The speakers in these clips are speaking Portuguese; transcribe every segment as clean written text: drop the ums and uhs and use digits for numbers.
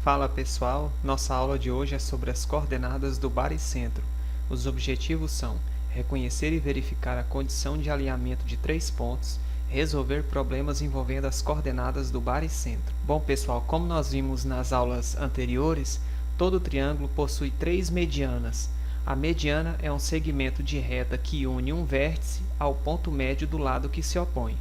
Fala pessoal, nossa aula de hoje é sobre as coordenadas do baricentro. Os objetivos são reconhecer e verificar a condição de alinhamento de 3 pontos, resolver problemas envolvendo as coordenadas do baricentro. Bom pessoal, como nós vimos nas aulas anteriores, todo triângulo possui 3 medianas. A mediana é um segmento de reta que une um vértice ao ponto médio do lado que se opõe.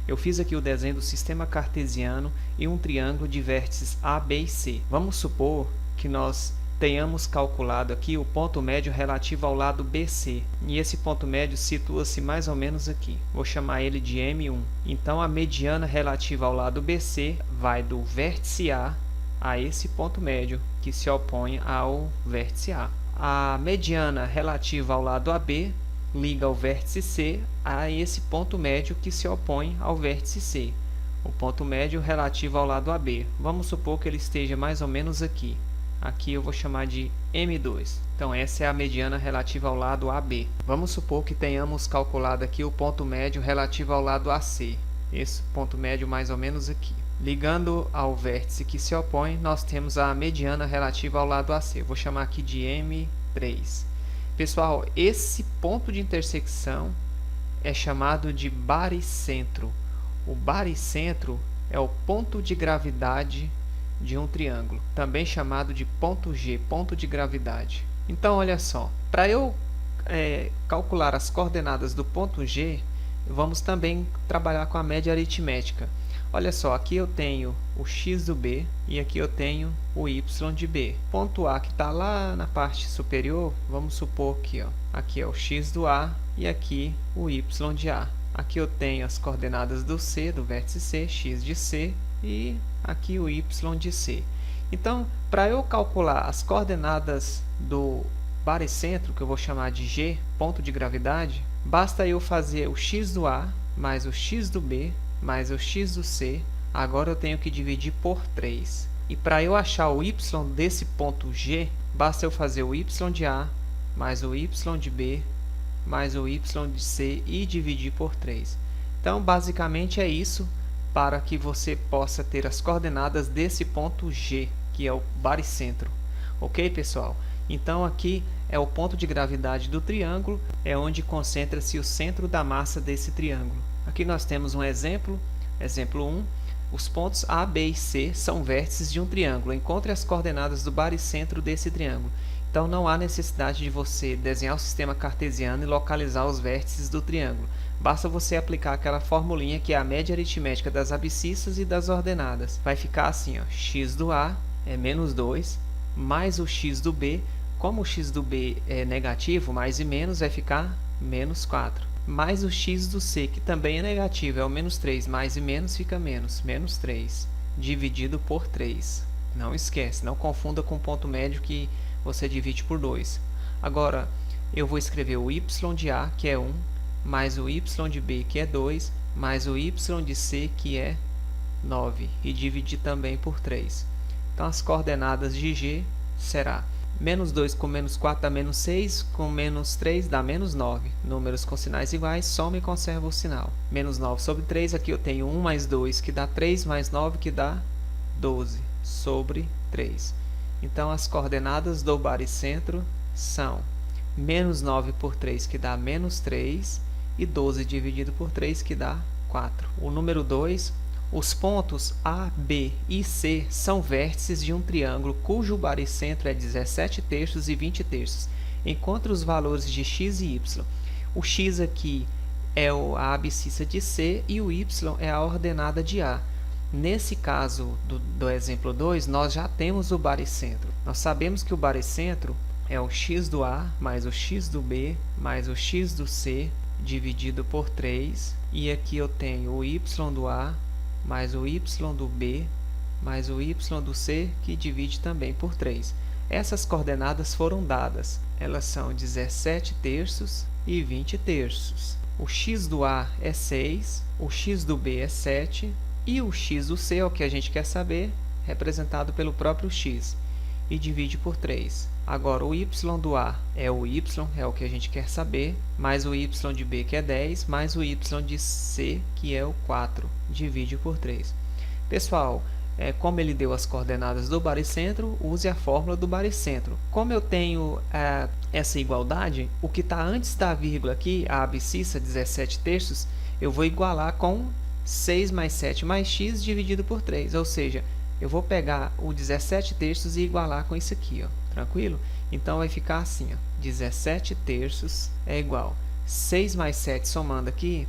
Eu fiz aqui o desenho do sistema cartesiano e um triângulo de vértices A, B e C. Vamos supor que nós tenhamos calculado aqui o ponto médio relativo ao lado BC. E esse ponto médio situa-se mais ou menos aqui. Vou chamar ele de M1. Então, a mediana relativa ao lado BC vai do vértice a esse ponto médio, que se opõe ao vértice A. A mediana relativa ao lado AB liga o vértice C a esse ponto médio que se opõe ao vértice C. O ponto médio relativo ao lado AB. Vamos supor que ele esteja mais ou menos aqui. Aqui eu vou chamar de M2. Então, essa é a mediana relativa ao lado AB. Vamos supor que tenhamos calculado aqui o ponto médio relativo ao lado AC. Esse ponto médio mais ou menos aqui. Ligando ao vértice que se opõe, nós temos a mediana relativa ao lado AC. Eu vou chamar aqui de M3. Pessoal, esse ponto de intersecção é chamado de baricentro. O baricentro é o ponto de gravidade de um triângulo, também chamado de ponto G, ponto de gravidade. Então, olha só, para eu calcular as coordenadas do ponto G, vamos também trabalhar com a média aritmética. Olha só, aqui eu tenho o x do B e aqui eu tenho o y de B. Ponto A que está lá na parte superior, vamos supor que aqui é o x do A e aqui o y de A. Aqui eu tenho as coordenadas do C, do vértice C, x de C e aqui o y de C. Então, para eu calcular as coordenadas do baricentro, que eu vou chamar de G, ponto de gravidade, basta eu fazer o x do A mais o x do B mais o x do C, agora eu tenho que dividir por 3. E para eu achar o y desse ponto G, basta eu fazer o y de A mais o y de B mais o y de C e dividir por 3. Então, basicamente é isso para que você possa ter as coordenadas desse ponto G, que é o baricentro. Ok, pessoal? Então, aqui é o ponto de gravidade do triângulo, é onde concentra-se o centro da massa desse triângulo. Aqui nós temos um exemplo, exemplo 1. Os pontos A, B e C são vértices de um triângulo. Encontre as coordenadas do baricentro desse triângulo. Então, não há necessidade de você desenhar o sistema cartesiano e localizar os vértices do triângulo. Basta você aplicar aquela formulinha que é a média aritmética das abscissas e das ordenadas. Vai ficar assim, x do A é menos 2, mais o x do B. Como o x do B é negativo, mais e menos vai ficar menos 4. Mais o x do C, que também é negativo, é o menos 3. Mais e menos fica menos 3, dividido por 3. Não esquece, não confunda com o ponto médio que você divide por 2. Agora, eu vou escrever o y de A, que é 1, mais o y de B, que é 2, mais o y de C, que é 9, e dividir também por 3. Então, as coordenadas de G será menos 2 com menos 4 dá menos 6, com menos 3 dá menos 9. Números com sinais iguais, soma e conserva o sinal. Menos 9 sobre 3, aqui eu tenho 1 mais 2, que dá 3, mais 9, que dá 12, sobre 3. Então, as coordenadas do baricentro são menos 9 por 3, que dá menos 3, e 12 dividido por 3, que dá 4. O número 2, os pontos A, B e C são vértices de um triângulo cujo baricentro é 17 terços e 20 terços. Encontre os valores de x e y. O x aqui é a abscissa de C e o y é a ordenada de A. Nesse caso do exemplo 2, nós já temos o baricentro. Nós sabemos que o baricentro é o x do A mais o x do B mais o x do C dividido por 3. E aqui eu tenho o y do A mais o y do B, mais o y do C, que divide também por 3. Essas coordenadas foram dadas. Elas são 17 terços e 20 terços. O x do A é 6, o x do B é 7, e o x do C é o que a gente quer saber, representado pelo próprio x, e divide por 3. Agora, o y do A é o y, é o que a gente quer saber, mais o y de B, que é 10, mais o y de C, que é o 4, divide por 3. Pessoal, como ele deu as coordenadas do baricentro, use a fórmula do baricentro. Como eu tenho essa igualdade, o que está antes da vírgula aqui, a abscissa 17 terços, eu vou igualar com 6 mais 7 mais x dividido por 3, ou seja, eu vou pegar o 17 terços e igualar com isso aqui, ó, tranquilo? Então, vai ficar assim, ó, 17 terços é igual 6 mais 7 somando aqui,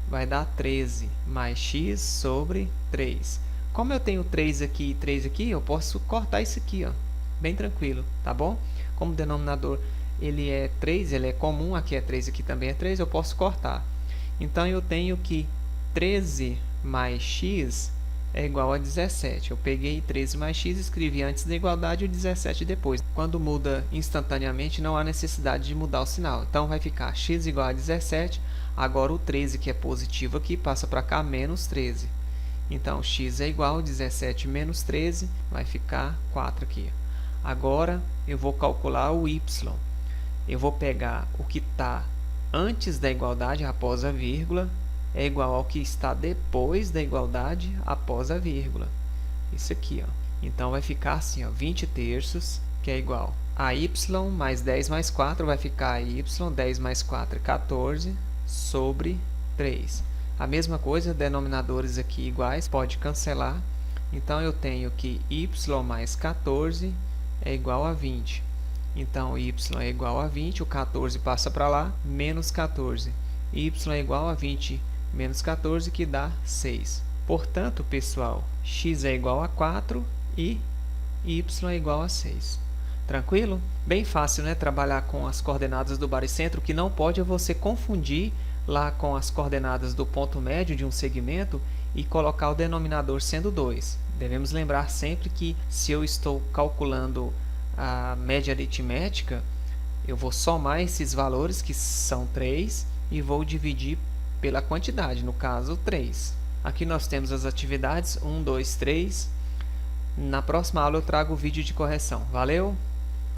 vai dar 13 mais x sobre 3. Como eu tenho 3 aqui e 3 aqui, eu posso cortar isso aqui, ó, bem tranquilo, tá bom? Como o denominador ele é 3, ele é comum, aqui é 3, aqui também é 3, eu posso cortar. Então, eu tenho que 13 mais x é igual a 17. Eu peguei 13 mais x, escrevi antes da igualdade e o 17 depois. Quando muda instantaneamente, não há necessidade de mudar o sinal. Então, vai ficar x igual a 17. Agora, o 13, que é positivo aqui, passa para cá, menos 13. Então, x é igual a 17 menos 13, vai ficar 4 aqui. Agora, eu vou calcular o y. Eu vou pegar o que está antes da igualdade, após a vírgula, é igual ao que está depois da igualdade, após a vírgula. Isso aqui, ó. Então, vai ficar assim, ó, 20 terços, que é igual a y mais 10 mais 4, vai ficar y, 10 mais 4 é 14, sobre 3. A mesma coisa, denominadores aqui iguais, pode cancelar. Então, eu tenho que y mais 14 é igual a 20. Então, y é igual a 20, o 14 passa para lá, menos 14. Y é igual a 20 menos 14, que dá 6. Portanto, pessoal, x é igual a 4 e y é igual a 6. Tranquilo? Bem fácil, né? Trabalhar com as coordenadas do baricentro. O que não pode é você confundir lá com as coordenadas do ponto médio de um segmento e colocar o denominador sendo 2. Devemos lembrar sempre que, se eu estou calculando a média aritmética, eu vou somar esses valores, que são 3, e vou dividir pela quantidade, no caso 3. Aqui nós temos as atividades 1, 2, 3. Na próxima aula eu trago o vídeo de correção. Valeu!